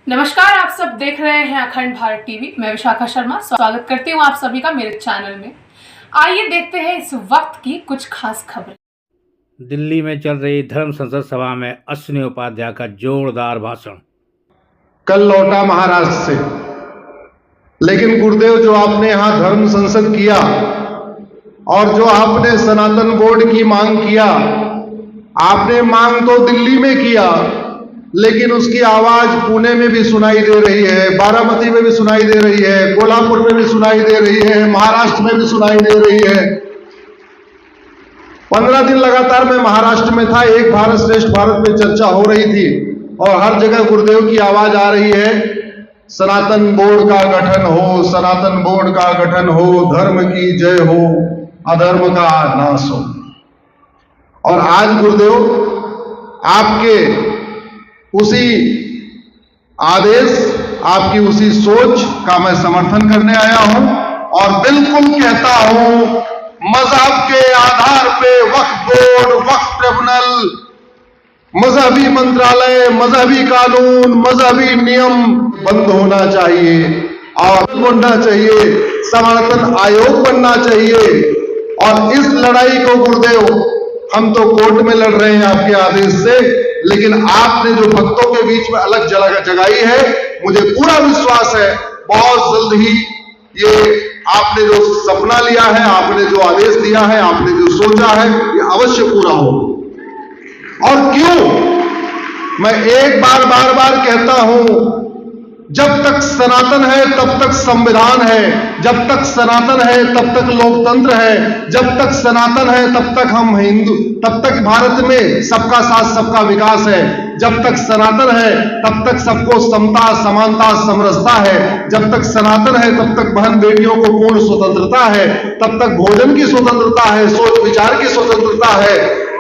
नमस्कार, आप सब देख रहे हैं अखंड भारत टीवी। मैं विशाखा शर्मा स्वागत करती हूं आप सभी का मेरे चैनल में। आइए देखते हैं इस वक्त की कुछ खास खबरें। दिल्ली में चल रही धर्म संसद सभा में अश्विनी उपाध्याय का जोरदार भाषण। कल लौटा महाराष्ट्र से, लेकिन गुरुदेव जो आपने यहां धर्म संसद किया और जो आपने सनातन बोर्ड की मांग किया, आपने मांग तो दिल्ली में किया, लेकिन उसकी आवाज पुणे में भी सुनाई दे रही है, बारामती में भी सुनाई दे रही है, कोल्हापुर में भी सुनाई दे रही है, महाराष्ट्र में भी सुनाई दे रही है। 15 दिन लगातार मैं महाराष्ट्र में था, एक भारत श्रेष्ठ भारत पे चर्चा हो रही थी और हर जगह गुरुदेव की आवाज आ रही है, सनातन बोर्ड का गठन हो, सनातन बोर्ड का गठन हो, धर्म की जय हो, अधर्म का नाश हो। और आज गुरुदेव आपके उसी आदेश, आपकी उसी सोच का मैं समर्थन करने आया हूं और बिल्कुल कहता हूं, मजहब के आधार पे वक्फ बोर्ड, वक्फ ट्रिब्यूनल, मजहबी मंत्रालय, मजहबी कानून, मजहबी नियम बंद होना चाहिए और बनना चाहिए, समर्थन आयोग बनना चाहिए। और इस लड़ाई को गुरुदेव हम तो कोर्ट में लड़ रहे हैं आपके आदेश से, लेकिन आपने जो भक्तों के बीच में अलग जगह जगाई है, मुझे पूरा विश्वास है बहुत जल्द ही ये आपने जो सपना लिया है, आपने जो आदेश दिया है, आपने जो सोचा है, ये अवश्य पूरा हो। और क्यों मैं एक बार बार बार कहता हूं, जब तक सनातन है तब तक संविधान है, जब तक सनातन है तब तक लोकतंत्र है, जब तक सनातन है तब तक हम हिंदू, तब तक भारत में सबका साथ सबका विकास है, जब तक सनातन है तब तक सबको समता, समानता, समरसता है, जब तक सनातन है तब तक बहन बेटियों को पूर्ण स्वतंत्रता है, तब तक भोजन की स्वतंत्रता है, सोच विचार की स्वतंत्रता है,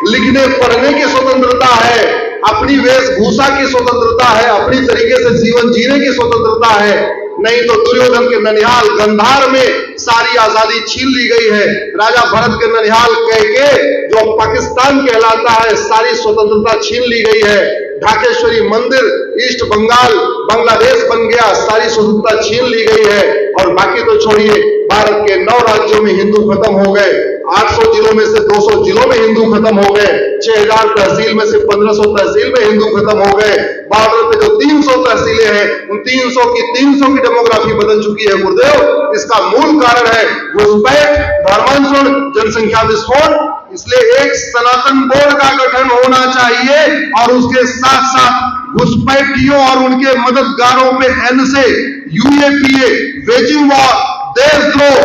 लिखने पढ़ने की स्वतंत्रता है, अपनी वेशभूषा की स्वतंत्रता है, अपनी तरीके से जीवन जीने की स्वतंत्रता है। नहीं तो दुर्योधन के ननिहाल गंधार में सारी आजादी छीन ली गई है। राजा भरत के ननिहाल कैकेय जो पाकिस्तान कहलाता है, सारी स्वतंत्रता छीन ली गई है। ढाकेश्वरी मंदिर ईस्ट बंगाल बांग्लादेश बन गया, सारी स्वतंत्रता छीन ली गई है। और बाकी तो छोड़िए, भारत के 9 राज्यों में हिंदू खत्म हो गए, 800 जिलों में से 200 जिलों में हिंदू खत्म हो गए, 6000 तहसील में से 1500 तहसील में हिंदू खत्म हो गए। बॉर्डर पे जो 300 तहसीलें हैं, उन 300 की डेमोग्राफी बदल चुकी है गुरुदेव। इसका मूल कारण है घुसपैठ, धर्मांतरण, जनसंख्या विस्फोट। इसलिए एक सनातन बोर्ड का गठन होना चाहिए और उसके साथ साथ घुसपैठियों और उनके मददगारों पे एनएसए, यूएपीए, वेजिंग वॉर, देशद्रोह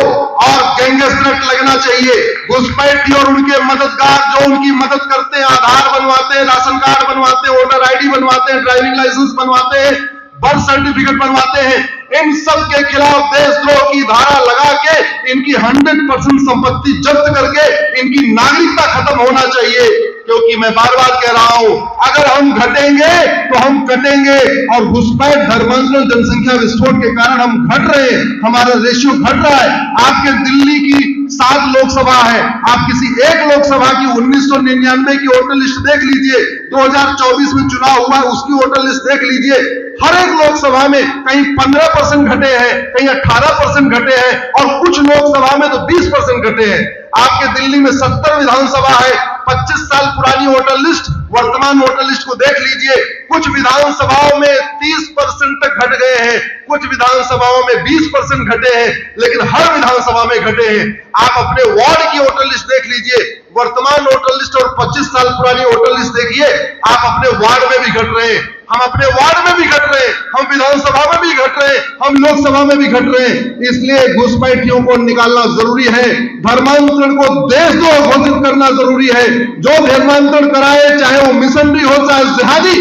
और गैंगस्टर लगना चाहिए। घुसपैठी और उनके मददगार जो उनकी मदद करते हैं, आधार बनवाते हैं, राशन कार्ड बनवाते हैं, वोटर आईडी बनवाते हैं, ड्राइविंग लाइसेंस बनवाते हैं, बर्थ सर्टिफिकेट बनवाते हैं, इन सब के खिलाफ देशद्रोह की धारा लगा के इनकी 100% संपत्ति जब्त करके इनकी नागरिकता खत्म होना चाहिए। क्योंकि मैं बार बार कह रहा हूं, अगर हम घटेंगे तो हम कटेंगे। और घुसपैठ, धर्मांतरण, जनसंख्या विस्फोट के कारण हम घट रहे हैं, हमारा रेशियो घट रहा है। आपके दिल्ली की 7 लोकसभा है, आप किसी एक लोकसभा की 1999 की वोटर लिस्ट देख लीजिए, 2024 में चुनाव हुआ उसकी वोटर लिस्ट देख लीजिए। हर एक लोकसभा में कहीं 15% घटे हैं, कहीं 18% घटे हैं और कुछ लोकसभा में तो 20% घटे हैं। आपके दिल्ली में 70 विधानसभा है, 25 साल पुरानी वोटर लिस्ट, वर्तमान वोटर लिस्ट को देख लीजिए। कुछ विधानसभाओं में 30% तक घट गए हैं, कुछ विधानसभाओं में 20% घटे हैं, लेकिन हर विधानसभा में घटे हैं। आप अपने वार्ड की वोटर लिस्ट देख लीजिए, वर्तमान वोटर लिस्ट और 25 साल पुरानी वोटर लिस्ट देखिए, आप अपने वार्ड में भी घट रहे हैं, हम अपने वार्ड में भी घट रहे हैं, हम विधानसभा में भी घट रहे हैं, हम लोकसभा में भी घट रहे हैं। इसलिए घुसपैठियों को निकालना जरूरी है, धर्मांतरण को देशद्रोह घोषित करना जरूरी है। जो धर्मांतरण कराए, चाहे वो मिशनरी हो चाहे जिहादी,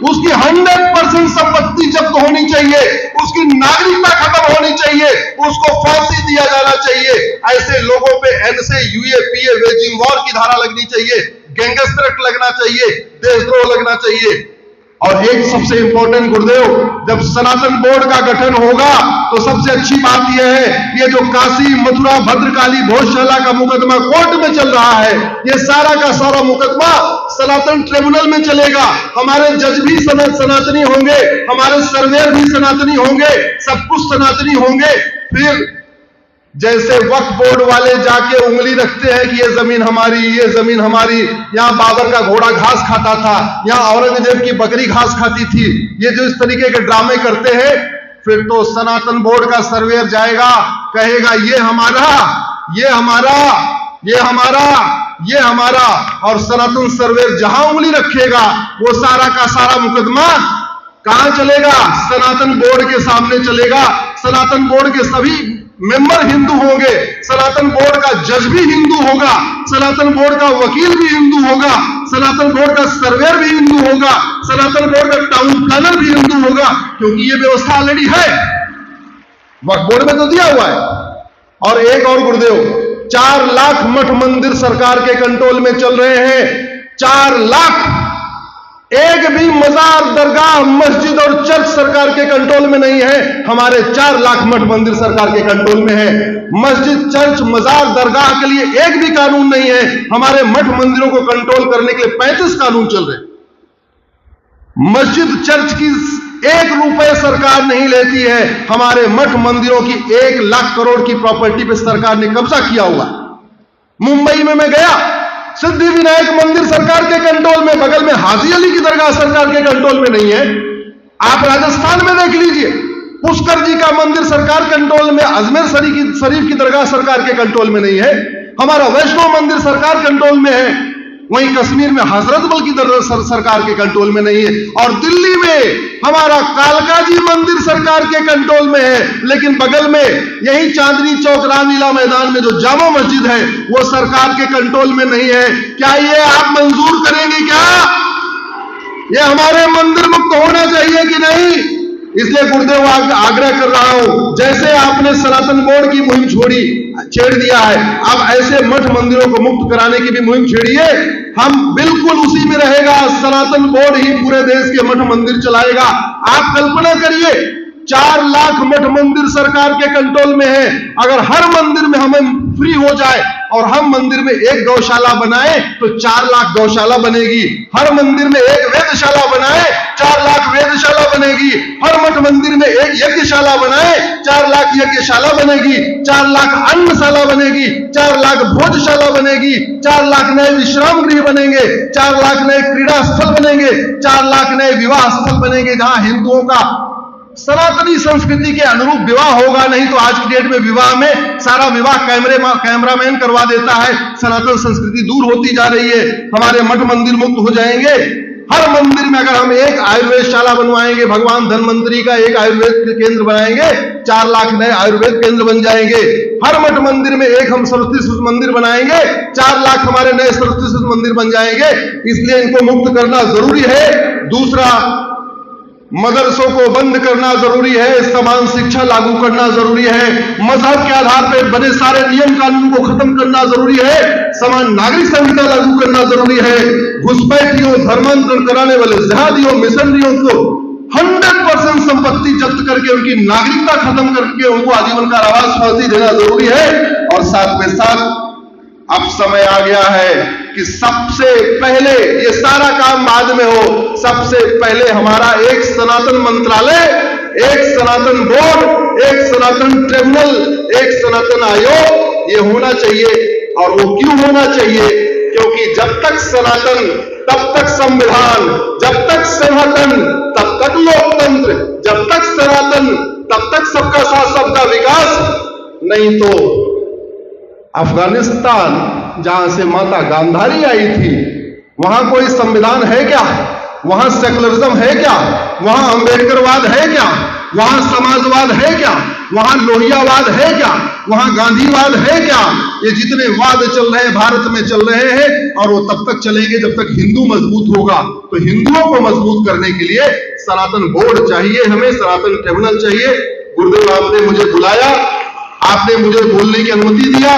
उसकी 100% संपत्ति जब्त होनी चाहिए, उसकी नागरिकता खत्म होनी चाहिए, उसको फांसी दिया जाना चाहिए। ऐसे लोगों पे एनएसए, यूएपीए, वेजिंग वॉर की धारा लगनी चाहिए, गैंगस्टर लगना चाहिए, देशद्रोह लगना चाहिए। और एक सबसे इंपॉर्टेंट गुरुदेव, जब सनातन बोर्ड का गठन होगा तो सबसे अच्छी बात यह है, ये जो काशी मथुरा भद्रकाली भोजशाला का मुकदमा कोर्ट में चल रहा है, ये सारा का सारा मुकदमा सनातन ट्रिब्यूनल में चलेगा। हमारे जज भी सनातनी होंगे, हमारे सर्वेयर भी सनातनी होंगे, सब कुछ सनातनी होंगे। फिर जैसे वक्फ बोर्ड वाले जाके उंगली रखते हैं कि ये जमीन हमारी, ये जमीन हमारी, यहां बाबर का घोड़ा घास खाता था, यहां औरंगजेब की बकरी घास खाती थी, ये जो इस तरीके के ड्रामे करते हैं, फिर तो सनातन बोर्ड का सर्वेयर जाएगा, कहेगा ये हमारा, ये हमारा, ये हमारा, ये हमारा, और सनातन सर्वेयर जहां उंगली रखेगा वो सारा का सारा मुकदमा कहां चलेगा? सनातन बोर्ड के सामने चलेगा। सनातन बोर्ड के सभी मेंबर हिंदू होंगे, सनातन बोर्ड का जज भी हिंदू होगा, सनातन बोर्ड का वकील भी हिंदू होगा, सनातन बोर्ड का सर्वेयर भी हिंदू होगा, सनातन बोर्ड का टाउन प्लानर भी हिंदू होगा, क्योंकि ये व्यवस्था ऑलरेडी है, वक्फ बोर्ड में तो दिया हुआ है। और एक और गुरुदेव, 4 लाख मठ मंदिर सरकार के कंट्रोल में चल रहे हैं, 4 लाख। एक भी मजार, दरगाह, मस्जिद और चर्च सरकार के कंट्रोल में नहीं है, हमारे 4 लाख मठ मंदिर सरकार के कंट्रोल में है। मस्जिद, चर्च, मजार, दरगाह के लिए एक भी कानून नहीं है, हमारे मठ मंदिरों को कंट्रोल करने के लिए 35 कानून चल रहे हैं। मस्जिद, चर्च की 1 रुपए सरकार नहीं लेती है, हमारे मठ मंदिरों की 1 लाख करोड़ की प्रॉपर्टी पे सरकार ने कब्जा किया हुआ। मुंबई में मैं गया, सिद्धि विनायक मंदिर सरकार के कंट्रोल में, बगल में हाजी अली की दरगाह सरकार के कंट्रोल में नहीं है। आप राजस्थान में देख लीजिए, पुष्कर जी का मंदिर सरकार कंट्रोल में, अजमेर शरीफ की दरगाह सरकार के कंट्रोल में नहीं है, हमारा वैष्णो मंदिर सरकार कंट्रोल में है। वहीं कश्मीर में हजरत बल की दरगाह सरकार के कंट्रोल में नहीं है, और दिल्ली में हमारा कालका जी मंदिर सरकार के कंट्रोल में है, लेकिन बगल में यही चांदनी चौक रामलीला मैदान में जो जामा मस्जिद है वो सरकार के कंट्रोल में नहीं है। क्या ये आप मंजूर करेंगे? क्या ये हमारे मंदिर मुक्त होना चाहिए कि नहीं? इसलिए गुरुदेव आग्रह कर रहा हूं, जैसे आपने सनातन बोर्ड की मुहिम छेड़ दिया है, अब ऐसे मठ मंदिरों को मुक्त कराने की भी मुहिम छेड़िए। हम बिल्कुल उसी में रहेगा, सनातन बोर्ड ही पूरे देश के मठ मंदिर चलाएगा। आप कल्पना करिए, 4 लाख मठ मंदिर सरकार के कंट्रोल में है। अगर हर मंदिर में हमें फ्री हो जाए और हम मंदिर में 1 गौशाला बनाए तो 4 लाख गौशाला बनेगी। हर मंदिर में 1 वेदशाला बनाए, 4 लाख वेदशाला बनेगी। हर मठ मंदिर में 1 यज्ञशाला बनाए, 4 लाख यज्ञशाला बनेगी। 4 लाख अन्नशाला बनेगी, 4 लाख भोजशाला बनेगी, 4 लाख नए विश्राम गृह बनेंगे, 4 लाख नए क्रीड़ा स्थल बनेंगे, 4 लाख नए विवाह स्थल बनेंगे, जहां हिंदुओं का सनातनी संस्कृति के अनुरूप विवाह होगा। नहीं तो आज की डेट में विवाह में सारा विवाह कैमरामैन करवा देता है, सनातन संस्कृति दूर होती जा रही है। हमारे मठ मंदिर मुक्त हो जाएंगे। हर मंदिर में अगर हम 1 आयुर्वेदशाला बनवाएंगे, भगवान धन्वंतरी का 1 आयुर्वेद केंद्र बनाएंगे, 4 लाख नए आयुर्वेद केंद्र बन जाएंगे। हर मठ मंदिर में 1 हम सरस्वती शिशु मंदिर बनाएंगे, 4 लाख हमारे नए सरस्वती शिशु मंदिर बन जाएंगे। इसलिए इनको मुक्त करना जरूरी है। दूसरा, मदरसों को बंद करना जरूरी है, समान शिक्षा लागू करना जरूरी है, मजहब के आधार पर बने सारे नियम कानून को खत्म करना जरूरी है, समान नागरिक संहिता लागू करना जरूरी है। घुसपैठियों, धर्मांतरण कराने वाले जिहादियों, मिशनरियों को 100% संपत्ति जब्त करके उनकी नागरिकता खत्म करके उनको आजीवन कारावास फांसी देना जरूरी है। और साथ में साथ अब समय आ गया है कि सबसे पहले, ये सारा काम बाद में हो, सबसे पहले हमारा एक सनातन मंत्रालय, एक सनातन बोर्ड, एक सनातन ट्रिब्यूनल, एक सनातन आयोग ये होना चाहिए। और वो क्यों होना चाहिए? क्योंकि जब तक सनातन तब तक संविधान, जब तक सनातन तब तक लोकतंत्र, जब तक सनातन तब तक सबका साथ सबका विकास। नहीं तो अफगानिस्तान जहां से माता गांधारी आई थी, वहां कोई संविधान है क्या? वहां सेकुलरिज्म है क्या? वहां अंबेडकरवाद है क्या? वहां समाजवाद है क्या? वहां लोहियावाद है क्या? वहां गांधीवाद है क्या? ये जितने वाद चल रहे हैं भारत में चल रहे हैं, और वो तब तक चलेंगे जब तक हिंदू मजबूत होगा। तो हिंदुओं को मजबूत करने के लिए सनातन बोर्ड चाहिए, हमें सनातन ट्रिब्यूनल चाहिए। गुरुदेव, आपने मुझे बुलाया, आपने मुझे बोलने की अनुमति दिया।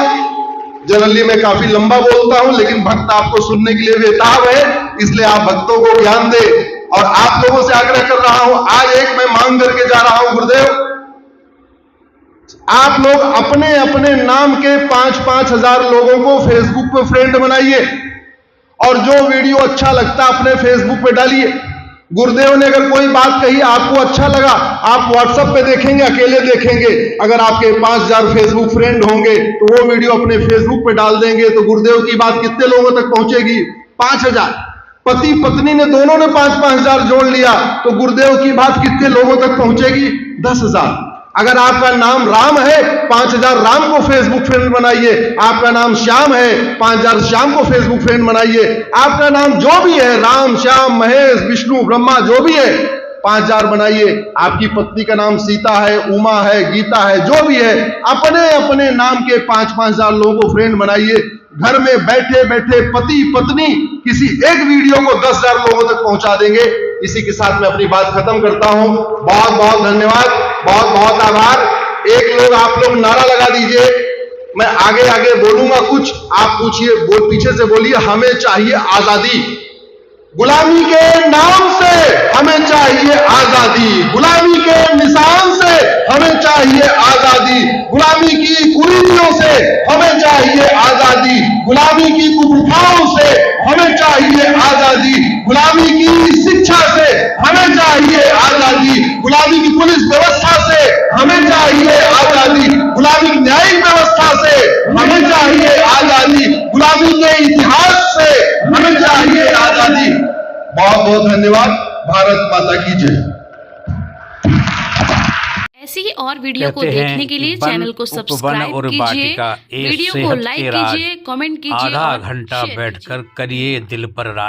जनरली मैं काफी लंबा बोलता हूं, लेकिन भक्त आपको सुनने के लिए बेताब है, इसलिए आप भक्तों को ज्ञान दे। और आप लोगों से आग्रह कर रहा हूं, आज एक मैं मांग करके जा रहा हूं, गुरुदेव आप लोग अपने अपने नाम के 5-5 हजार लोगों को फेसबुक पे फ्रेंड बनाइए और जो वीडियो अच्छा लगता अपने फेसबुक पे डालिए। गुरुदेव ने अगर कोई बात कही आपको अच्छा लगा, आप व्हाट्सएप पे देखेंगे, अकेले देखेंगे, अगर आपके 5000 फेसबुक फ्रेंड होंगे तो वो वीडियो अपने फेसबुक पे डाल देंगे तो गुरुदेव की बात कितने लोगों तक पहुंचेगी? 5000। पति पत्नी ने दोनों ने 5-5 हजार जोड़ लिया तो गुरुदेव की बात कितने लोगों तक पहुंचेगी? 10,000। अगर आपका नाम राम है, 5000 राम को फेसबुक फ्रेंड बनाइए। आपका नाम श्याम है, 5000 श्याम को फेसबुक फ्रेंड बनाइए। आपका नाम जो भी है, राम, श्याम, महेश, विष्णु, ब्रह्मा, जो भी है, 5000 बनाइए। आपकी पत्नी का नाम सीता है, उमा है, गीता है, जो भी है, अपने अपने नाम के 5-5 हजार लोगों को फ्रेंड बनाइए। घर में बैठे बैठे पति पत्नी किसी एक वीडियो को 10,000 लोगों तक पहुंचा देंगे। इसी के साथ मैं अपनी बात खत्म करता हूं। बहुत बहुत धन्यवाद, बहुत बहुत आभार। एक लोग आप लोग नारा लगा दीजिए, मैं आगे आगे बोलूंगा कुछ, आप पूछिए, पीछे से बोलिए, हमें चाहिए आजादी। गुलामी के नाम से हमें चाहिए आजादी, गुलामी के निशान से हमें चाहिए आजादी, गुलामी की कुरीतियों से हमें चाहिए आजादी, गुलामी की कुप्रथाओं से हमें चाहिए आजादी, गुलामी की शिक्षा से हमें चाहिए आजादी, गुलामी की पुलिस व्यवस्था से हमें चाहिए आजादी, गुलामी की न्यायिक व्यवस्था से हमें चाहिए आजादी, गुलामी के इतिहास से हमें चाहिए आजादी। बहुत बहुत धन्यवाद। भारत माता की जय। ऐसी ही और वीडियो को कहते हैं देखने के लिए कि वन, चैनल को उपवन सब्सक्राइब और कीजिए, वाटिका, एक वीडियो को सेहत लाइक के राज, कीजिए, कमेंट कीजिए आधा और घंटा शेयर बैठकर कीजिए। करिए दिल पर राज।